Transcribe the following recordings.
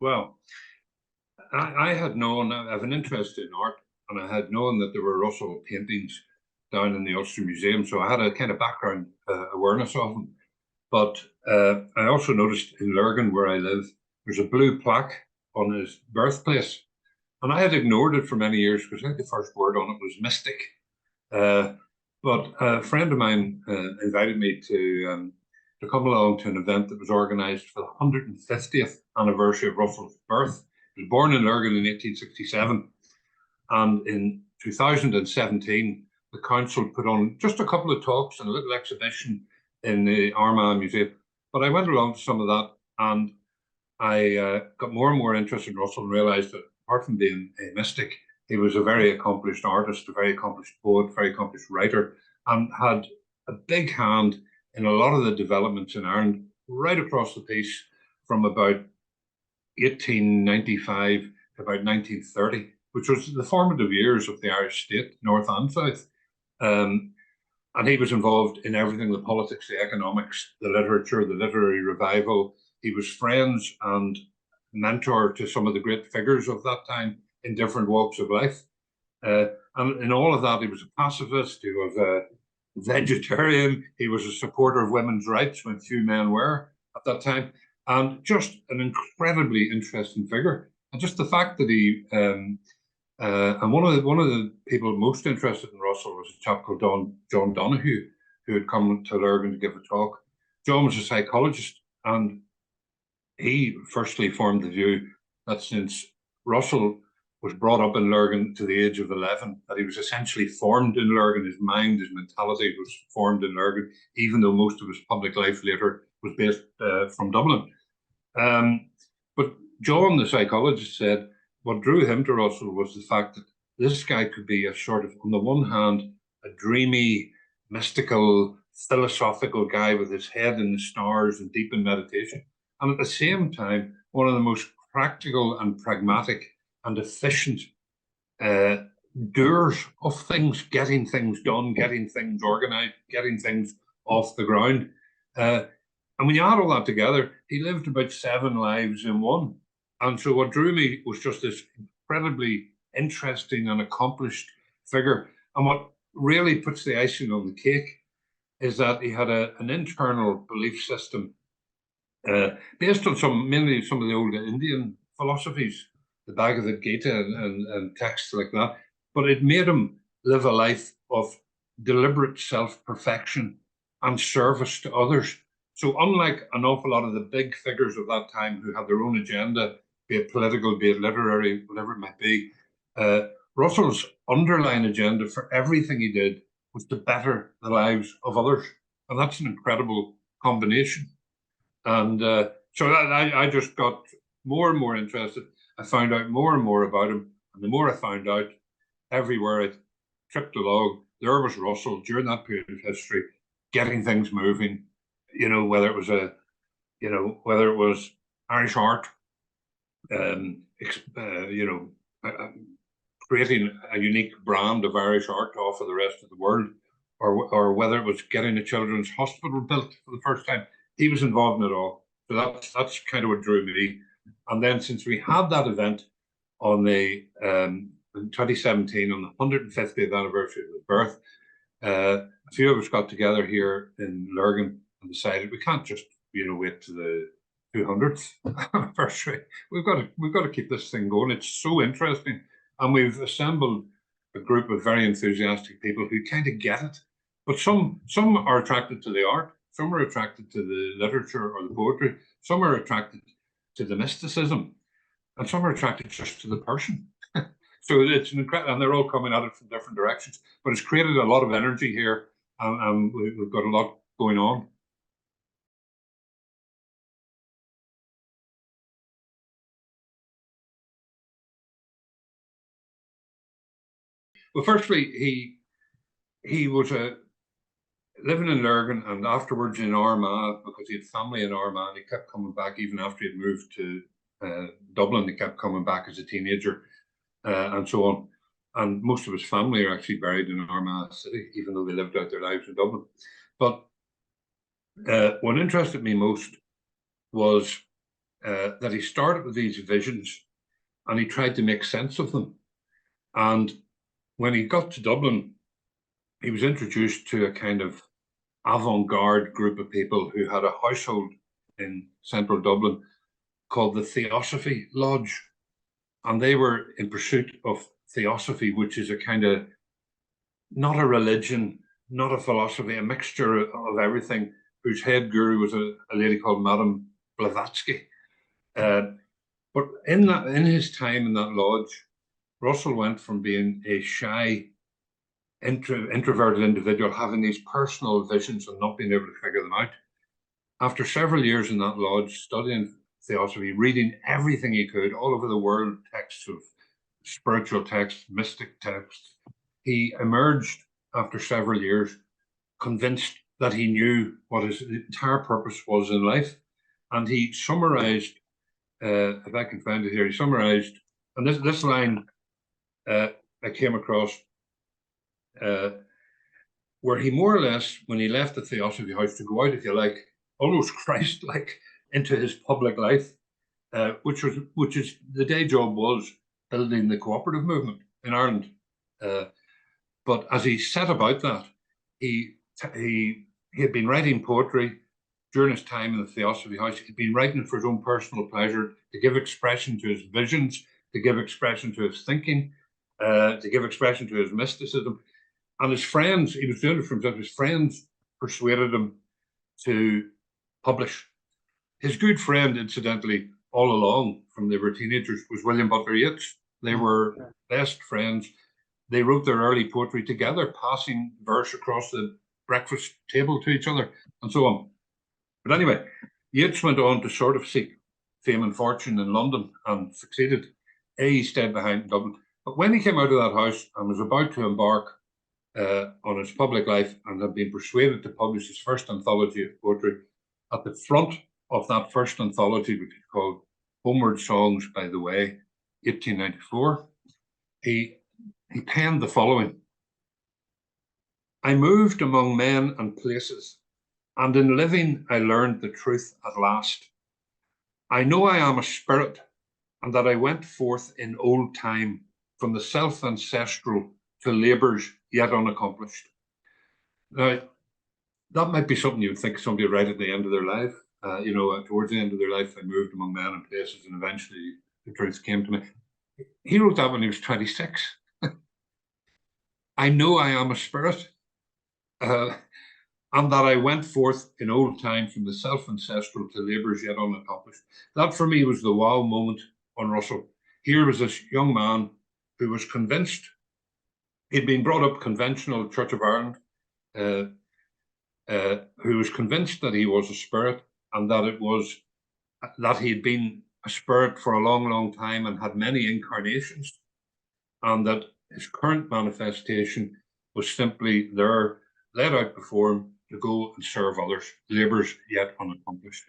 Well, I had known, I have an interest in art, and I had known that there were Russell paintings down in the Ulster Museum, so I had a kind of background awareness of them. But I also noticed in Lurgan, where I live, there's a blue plaque on his birthplace. And I had ignored it for many years because I think the first word on it was mystic. Uh, but a friend of mine invited me to come along to an event that was organised for the 150th anniversary of Russell's birth. He was born in Lurgan in 1867, and in 2017, the council put on just a couple of talks and a little exhibition in the Armagh Museum. But I went along to some of that, and I got more and more interested in Russell and realised that apart from being a mystic, he was a very accomplished artist, a very accomplished poet, very accomplished writer, and had a big hand in a lot of the developments in Ireland right across the piece from about 1895 to about 1930, which was the formative years of the Irish state, north and south. And he was involved in everything, the politics, the economics, the literature, the literary revival. He was friends and mentor to some of the great figures of that time in different walks of life. And in all of that, he was a pacifist, he was a vegetarian, he was a supporter of women's rights when few men were at that time, and just an incredibly interesting figure. And just the fact that he and one of the people most interested in Russell was a chap called John Donoghue, who had come to Lurgan to give a talk. John was a psychologist, and he firstly formed the view that since Russell was brought up in Lurgan to the age of 11, that he was essentially formed in Lurgan. His mind, his mentality was formed in Lurgan, even though most of his public life later was based from Dublin. But John, the psychologist, said what drew him to Russell was the fact that this guy could be a sort of, on the one hand, a dreamy, mystical, philosophical guy with his head in the stars and deep in meditation, and at the same time, one of the most practical and pragmatic and efficient doers of things, getting things done, getting things organized, getting things off the ground. And when you add all that together, he lived about 7 lives in one. And so what drew me was just this incredibly interesting and accomplished figure. And what really puts the icing on the cake is that he had an internal belief system based on mainly some of the old Indian philosophies, the Bhagavad Gita and texts like that. But it made him live a life of deliberate self-perfection and service to others. So unlike an awful lot of the big figures of that time who had their own agenda, be it political, be it literary, whatever it might be, Russell's underlying agenda for everything he did was to better the lives of others. And that's an incredible combination. And so I just got more and more interested. I found out more and more about him. And the more I found out, everywhere I tripped along, there was Russell during that period of history, getting things moving, whether it was Irish art, creating a unique brand of Irish art to offer the rest of the world, or whether it was getting a children's hospital built for the first time. He was involved in it all. So that's kind of what drew me. And then since we had that event on the in 2017 on the 150th anniversary of his birth, a few of us got together here in Lurgan and decided we can't just wait to the 200th anniversary. We've got to keep this thing going. It's so interesting, and we've assembled a group of very enthusiastic people who kind of get it. But some are attracted to the art, some are attracted to the literature or the poetry, some are attracted to the mysticism, and some are attracted just to the person. So it's an incredible, and they're all coming at it from different directions. But it's created a lot of energy here, and we've got a lot going on. Well, firstly, he was living in Lurgan and afterwards in Armagh, because he had family in Armagh, and he kept coming back even after he'd moved to Dublin. He kept coming back as a teenager and so on. And most of his family are actually buried in Armagh City, even though they lived out their lives in Dublin. But what interested me most was that he started with these visions and he tried to make sense of them. And when he got to Dublin, he was introduced to a kind of avant-garde group of people who had a household in central Dublin called the Theosophy Lodge. And they were in pursuit of theosophy, which is a kind of, not a religion, not a philosophy, a mixture of everything, whose head guru was a lady called Madame Blavatsky. But in his time in that lodge, Russell went from being a shy, introverted individual, having these personal visions and not being able to figure them out. After several years in that lodge, studying theosophy, reading everything he could, all over the world, texts of spiritual texts, mystic texts, he emerged after several years convinced that he knew what his entire purpose was in life. And he summarized, if I can find it here, he summarized, and this line I came across, where he more or less, when he left the Theosophy House to go out, if you like, almost Christ-like, into his public life, which is the day job was building the cooperative movement in Ireland. But as he set about that, he had been writing poetry during his time in the Theosophy House. He'd been writing for his own personal pleasure, to give expression to his visions, to give expression to his thinking, to give expression to his mysticism. And his friends, he was doing it for himself, his friends persuaded him to publish. His good friend, incidentally, all along from they were teenagers, was William Butler Yeats. They were best friends. They wrote their early poetry together, passing verse across the breakfast table to each other, and so on. But anyway, Yeats went on to sort of seek fame and fortune in London and succeeded. He stayed behind in Dublin. But when he came out of that house and was about to embark on his public life and had been persuaded to publish his first anthology of poetry, at the front of that first anthology, which is called Homeward Songs by the Way, 1894, he penned the following: I moved among men and places, and in living I learned the truth at last. I know I am a spirit, and that I went forth in old time from the self-ancestral to labours yet unaccomplished. Now, that might be something you would think somebody would write at the end of their life. Towards the end of their life, I moved among men and places, and eventually the truth came to me. He wrote that when he was 26. I know I am a spirit, and that I went forth in old time from the self-ancestral to labours yet unaccomplished. That for me was the wow moment on Russell. Here was this young man who was convinced, he'd been brought up conventional Church of Ireland, who was convinced that he was a spirit, and that he'd been a spirit for a long, long time and had many incarnations, and that his current manifestation was simply there, laid out before him to go and serve others, labours yet unaccomplished.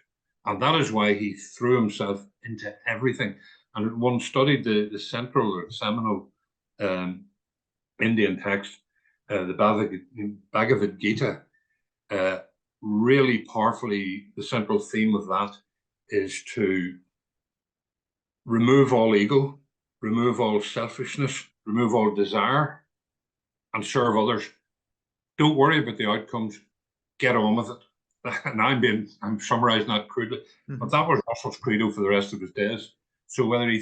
And that is why he threw himself into everything. And one studied the central or seminal Indian text, the Bhagavad Gita, really powerfully, the central theme of that is to remove all ego, remove all selfishness, remove all desire, and serve others. Don't worry about the outcomes. Get on with it. And I'm summarising that crudely, but that was Russell's credo for the rest of his days. So whether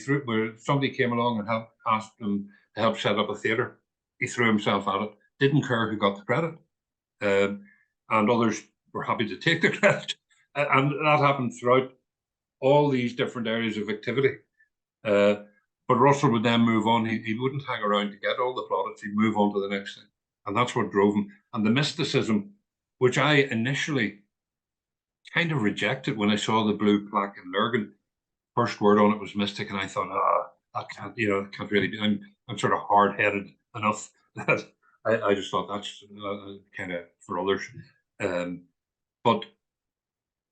somebody came along and asked him to help set up a theatre, he threw himself at it. Didn't care who got the credit, and others were happy to take the credit. And that happened throughout all these different areas of activity. But Russell would then move on. He wouldn't hang around to get all the plaudits. He'd move on to the next thing. And that's what drove him. And the mysticism, which I initially kind of rejected when I saw the blue plaque in Lurgan, first word on it was mystic. And I thought, that can't really be, I'm sort of hard-headed enough that I just thought that's kind of for others. But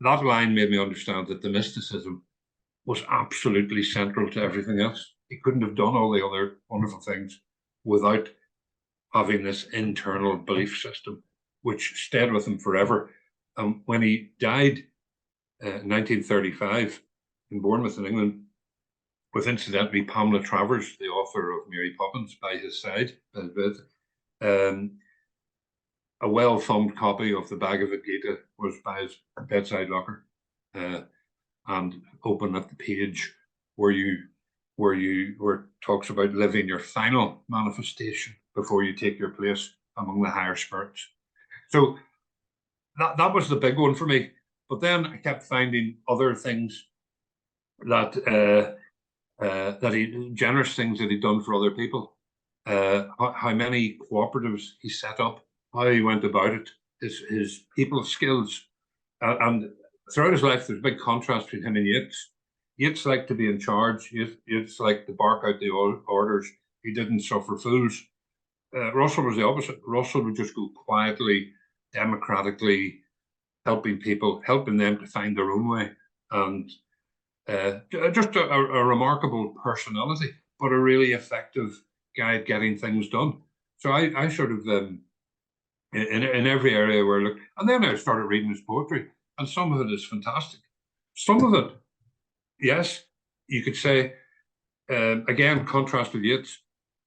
that line made me understand that the mysticism was absolutely central to everything else. He couldn't have done all the other wonderful things without having this internal belief system, which stayed with him forever. When he died in 1935, in Bournemouth in England, with incidentally Pamela Travers, the author of Mary Poppins, by his side, a well-thumbed copy of the Bhagavad Gita was by his bedside locker, and open at the page where talks about living your final manifestation before you take your place among the higher spirits. So that was the big one for me. But then I kept finding other things that generous things that he'd done for other people. How many cooperatives he set up, how he went about it, his people skills, and throughout his life, there's a big contrast between him and Yeats. Yeats liked to be in charge. Yeats liked to bark out the orders. He didn't suffer fools. Russell was the opposite. Russell would just go quietly, democratically, helping people, helping them to find their own way, and just a remarkable personality, but a really effective guy at getting things done. So I sort of in every area where I looked, and then I started reading his poetry, and some of it is fantastic. Some of it, yes, you could say, again, contrast with Yeats.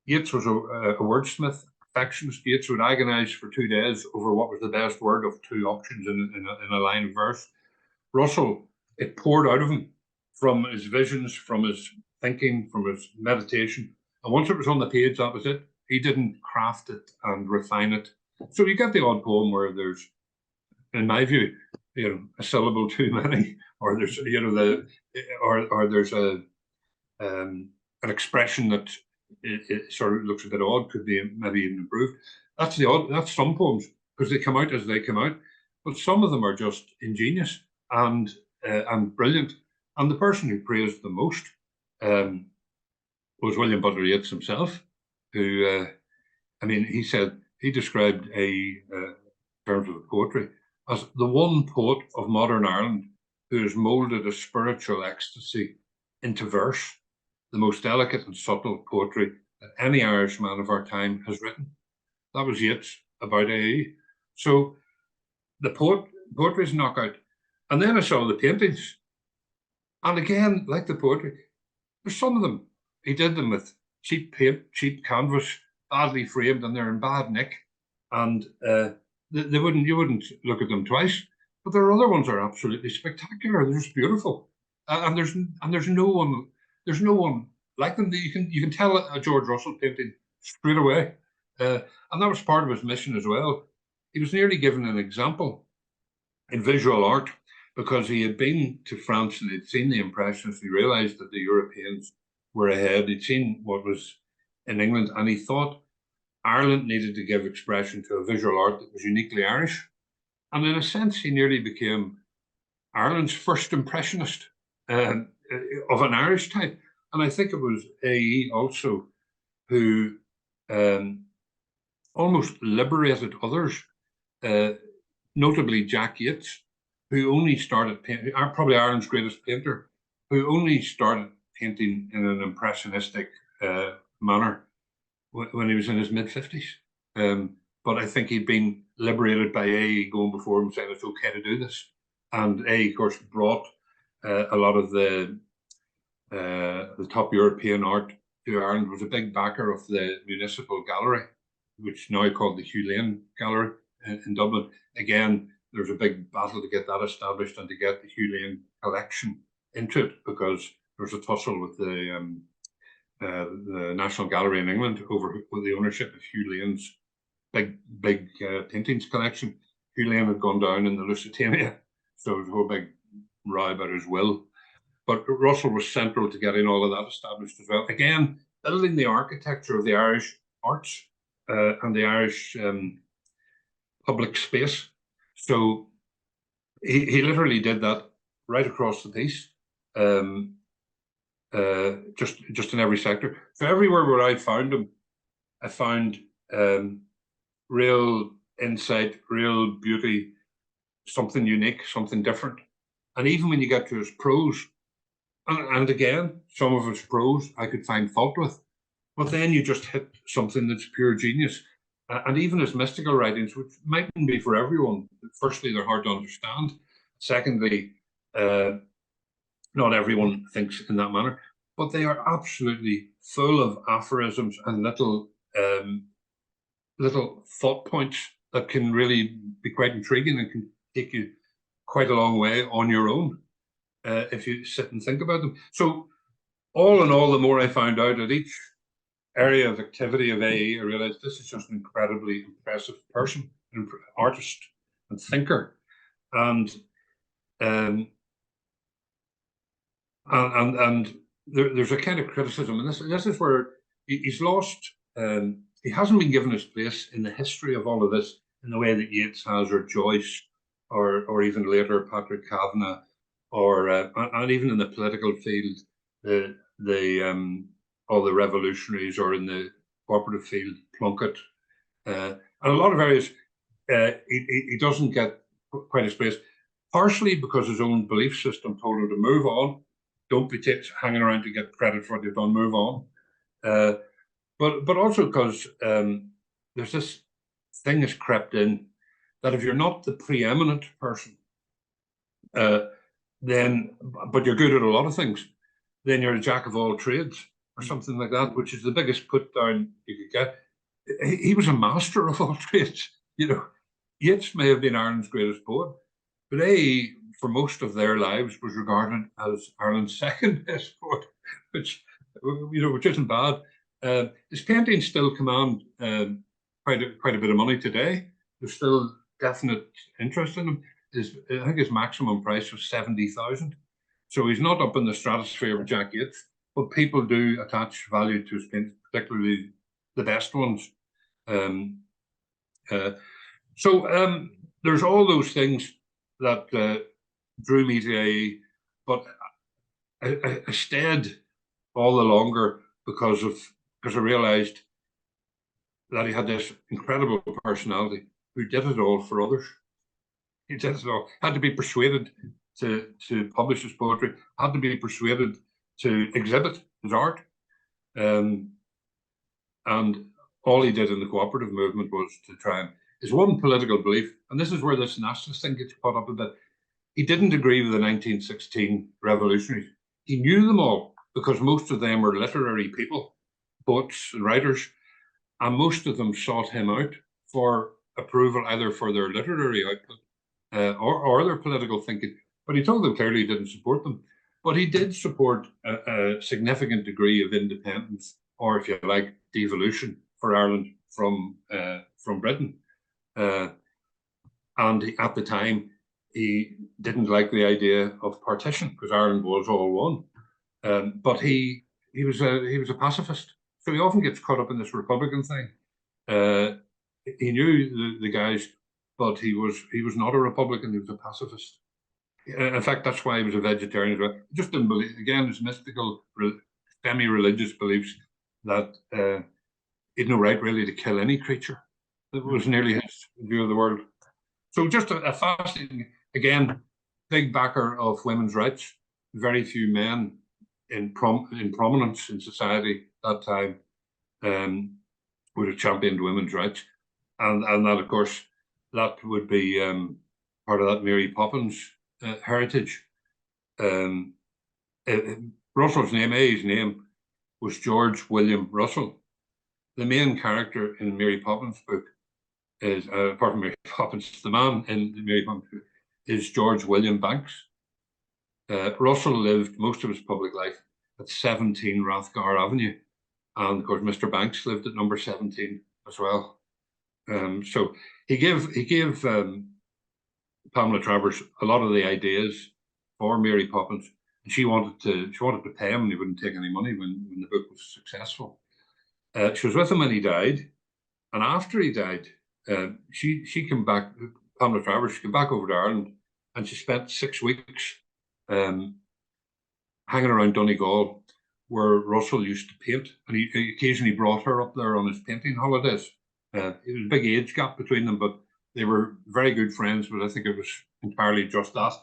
Yeats was a wordsmith, perfectionist. Yeats would agonize for 2 days over what was the best word of 2 options in a line of verse. Russell, it poured out of him from his visions, from his thinking, from his meditation. And once it was on the page, that was it. He didn't craft it and refine it. So you get the odd poem where there's, in my view, a syllable too many, or there's, or there's an expression that it sort of looks a bit odd, could be maybe even improved. That's some poems, because they come out as they come out. But some of them are just ingenious and brilliant. And the person who praised the most was William Butler Yeats himself, who, he described in terms of the poetry, as the one poet of modern Ireland who has moulded a spiritual ecstasy into verse, the most delicate and subtle poetry that any Irishman of our time has written. That was Yeats about AE. So the poetry's knockout. And then I saw the paintings. And again, like the poetry, there's some of them, he did them with cheap paint, cheap canvas, badly framed, and they're in bad nick. And you wouldn't look at them twice. But there are other ones that are absolutely spectacular. They're just beautiful. And there's no one like them. You can tell a George Russell painting straight away. And that was part of his mission as well. He was nearly given an example in visual art, because he had been to France and he'd seen the Impressionists. He realized that the Europeans were ahead. He'd seen what was in England, and he thought Ireland needed to give expression to a visual art that was uniquely Irish. And in a sense, he nearly became Ireland's first impressionist of an Irish type. And I think it was A.E. also who almost liberated others, notably Jack Yeats, who only started painting, probably Ireland's greatest painter, who only started painting in an impressionistic manner when he was in his mid-50s. But I think he'd been liberated by A going before him saying it's okay to do this. And A, of course, brought a lot of the top European art to Ireland, was a big backer of the Municipal Gallery, which now called the Hugh Lane Gallery in Dublin. Again, there was a big battle to get that established and to get the Hugh Lane collection into it, because there was a tussle with the National Gallery in England over the ownership of Hugh Lane's big paintings collection. Hugh Lane had gone down in the Lusitania, so there was a whole big row about his will. But Russell was central to getting all of that established as well. Again, building the architecture of the Irish arts and the Irish public space. So he literally did that right across the piece, just in every sector. So everywhere where I found him, I found real insight, real beauty, something unique, something different. And even when you get to his prose, and again, some of his prose I could find fault with, but then you just hit something that's pure genius. And even his mystical writings, which mightn't be for everyone. Firstly, they're hard to understand. Secondly, Not everyone thinks in that manner, but they are absolutely full of aphorisms and little thought points that can really be quite intriguing and can take you quite a long way on your own if you sit and think about them. So all in all, the more I found out at each area of activity of AE, I realized this is just an incredibly impressive person, an artist and thinker. And there's a kind of criticism, and this is where he's lost. He hasn't been given his place in the history of all of this in the way that Yeats has, or Joyce, or even later Patrick Kavanagh, or and even in the political field, all the revolutionaries, or in the cooperative field, Plunkett, and a lot of areas, he doesn't get quite his place, partially because his own belief system told him to move on. Don't be hanging around to get credit for what you've done. Move on. But also because there's this thing that's crept in that if you're not the preeminent person, then but you're good at a lot of things, then you're a jack of all trades or something like that, which is the biggest put down you could get. He was a master of all trades. You know, Yeats may have been Ireland's greatest poet, but for most of their lives, was regarded as Ireland's second best poet, which isn't bad. His paintings still command quite a bit of money today. There's still definite interest in them. I think his maximum price was 70,000. So he's not up in the stratosphere of Jack Yeats, but people do attach value to his paintings, particularly the best ones. So there's all those things that drew me to AE, but I stayed all the longer because I realized that he had this incredible personality who did it all for others. He did it all. Had to be persuaded to publish his poetry, had to be persuaded to exhibit his art. And all he did in the cooperative movement was to try and, his one political belief, and this is where this nationalist thing gets caught up a bit, he didn't agree with the 1916 revolutionaries. He knew them all because most of them were literary people, poets and writers, and most of them sought him out for approval, either for their literary output or their political thinking. But he told them clearly he didn't support them. But he did support a significant degree of independence, or if you like, devolution for Ireland from Britain. And at the time, he didn't like the idea of partition because Ireland was all one. But he was a pacifist, so he often gets caught up in this Republican thing. He knew the guys, but he was not a Republican. He was a pacifist. In fact, that's why he was a vegetarian as well. He just didn't believe, again, his mystical, semi-religious beliefs that he'd no right really to kill any creature. That was nearly his view of the world. So just a fascinating, again, big backer of women's rights. Very few men in prominence in society at that time would have championed women's rights. And that, of course, that would be part of that Mary Poppins heritage. Russell's name, A's name, was George William Russell. The main character in Mary Poppins' book is, apart from Mary Poppins, the man in Mary Poppins' book is George William Banks. Russell lived most of his public life at 17 Rathgar Avenue. And of course, Mr. Banks lived at number 17 as well. So he gave Pamela Travers a lot of the ideas for Mary Poppins. And she wanted to pay him, and he wouldn't take any money when the book was successful. She was with him when he died, and after he died, she came back. Pamela Travers came back over to Ireland, and she spent 6 weeks hanging around Donegal, where Russell used to paint, and he occasionally brought her up there on his painting holidays. It was a big age gap between them, but they were very good friends. But I think it was entirely just that.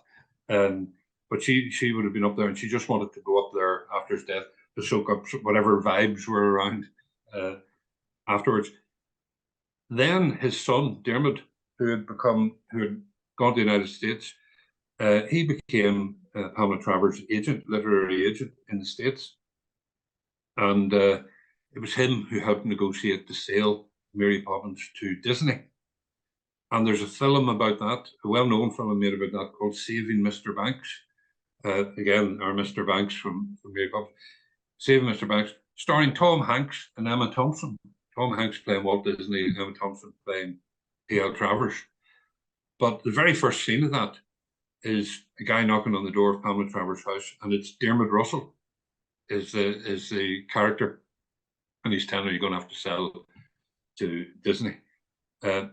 But she would have been up there, and she just wanted to go up there after his death to soak up whatever vibes were around afterwards. Then his son Dermot, who had gone to the United States, he became Pamela Travers' agent, literary agent in the States. And it was him who helped negotiate the sale of Mary Poppins to Disney. And there's a film about that, a well-known film made about that called Saving Mr. Banks. Again, our Mr. Banks from Mary Poppins. Saving Mr. Banks, starring Tom Hanks and Emma Thompson. Tom Hanks playing Walt Disney and Emma Thompson playing P.L. Travers. But the very first scene of that is a guy knocking on the door of Pamela Travers' house, and it's Dermot Russell is the character, and he's telling her you're going to have to sell to Disney. Dermot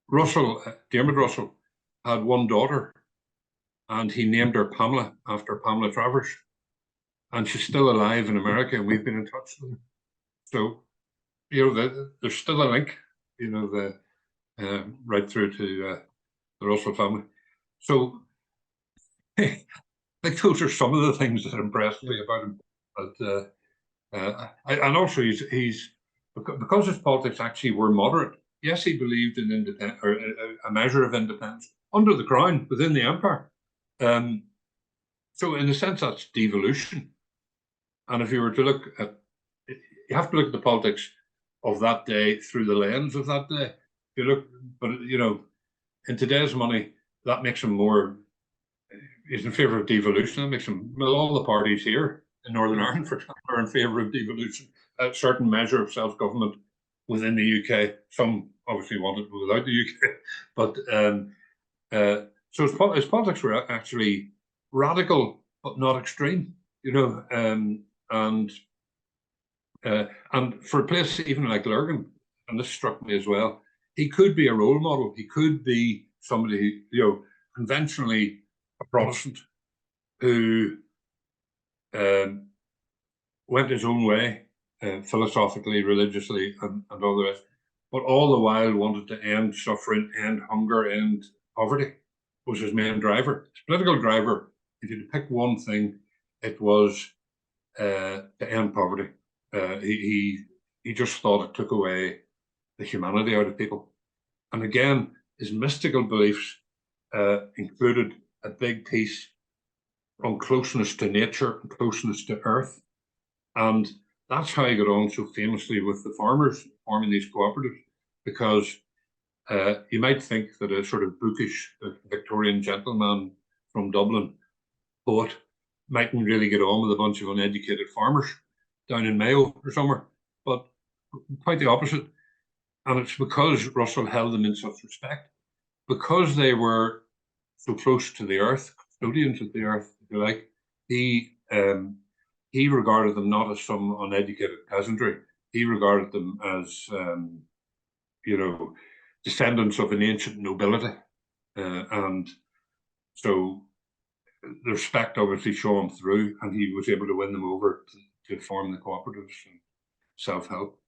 Russell had one daughter, and he named her Pamela after Pamela Travers, and she's still alive in America, and we've been in touch with her. So, there's still a link, right through to the Russell family. So, I think those are some of the things that impressed me about him. But and also he's because his politics actually were moderate. Yes, he believed in independence, or a measure of independence under the crown within the empire. So in a sense, that's devolution. And if you were to look at, you have to look at the politics of that day through the lens of that day. If you look, but in today's money, that makes him more. He's in favour of devolution. That makes him. Well, all the parties here in Northern Ireland, for example, are in favour of devolution. A certain measure of self-government within the UK. Some obviously want it without the UK, but so his politics were actually radical but not extreme. And for a place even like Lurgan, and this struck me as well, he could be a role model. He could be somebody, conventionally a Protestant who went his own way, philosophically, religiously, and all the rest, but all the while wanted to end suffering, end hunger, end poverty, was his main driver. His political driver, if you had to pick one thing, it was to end poverty. He just thought it took away the humanity out of people. And again, his mystical beliefs included a big piece on closeness to nature and closeness to earth. And that's how he got on so famously with the farmers forming these cooperatives, because you might think that a sort of bookish Victorian gentleman from Dublin, poet, mightn't really get on with a bunch of uneducated farmers down in Mayo or somewhere, but quite the opposite. And it's because Russell held them in such respect, because they were so close to the earth, custodians of the earth, if you like. He regarded them not as some uneducated peasantry. He regarded them as, descendants of an ancient nobility. And so the respect obviously shone through, and he was able to win them over to form the cooperatives and self-help.